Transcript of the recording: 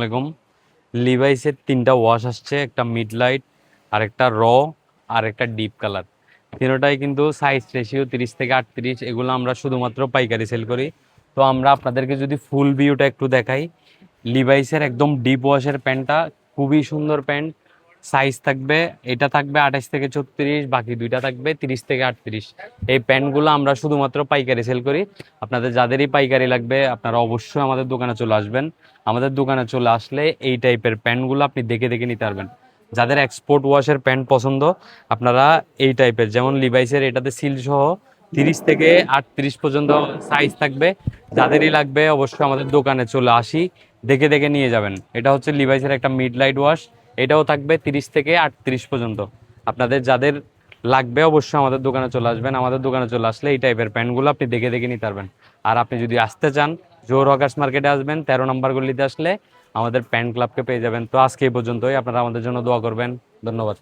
আসসালামাইকুম। লিভাইসের 3টা ওয়াশ আসছে, একটা মিড লাইট, আর একটা আর একটা ডিপ কালার। তিনোটাই কিন্তু সাইজ রেশিও 30 থেকে 38। এগুলো আমরা শুধুমাত্র পাইকারি সেল করি। তো আমরা আপনাদেরকে যদি ফুল ভিউটা একটু দেখাই, লিভাইসের একদম ডিপ ওয়াশের প্যান্টটা খুবই সুন্দর প্যান্ট। সাইজ থাকবে, এটা থাকবে 28 থেকে 36, বাকি দুইটা থাকবে 30 থেকে 38। এই প্যান্টগুলো আমরা শুধুমাত্র পাইকারি সেল করি। আপনাদের যাদেরই পাইকারি লাগবে আপনারা অবশ্যই আমাদের দোকানে চলে আসবেন। আমাদের দোকানে চলে আসলে এই টাইপের প্যান্টগুলো আপনি দেখে দেখে নিতে পারবেন। যাদের এক্সপোর্ট ওয়াশের প্যান্ট পছন্দ, আপনারা এই টাইপের, যেমন লিভাইসের এটাতে সিল সহ 30 থেকে 38 পর্যন্ত সাইজ থাকবে। যাদেরই লাগবে অবশ্যই আমাদের দোকানে চলে আসি, দেখে দেখে নিয়ে যাবেন। এটা হচ্ছে লিভাইসের একটা মিড লাইট ওয়াশ, এটাও থাকবে 30 থেকে 38 পর্যন্ত। আপনাদের যাদের লাগবে অবশ্যই আমাদের দোকানে চলে আসবেন। আমাদের দোকানে চলে আসলে এই টাইপের প্যান্টগুলো আপনি দেখে দেখে নিতে পারবেন। আর আপনি যদি আসতে চান, জোর হকার্স মার্কেটে আসবেন, 13 নম্বর গলিতে আসলে আমাদের প্যান্ট ক্লাবকে পেয়ে যাবেন। তো আজকে এই পর্যন্তই, আপনারা আমাদের জন্য দোয়া করবেন। ধন্যবাদ।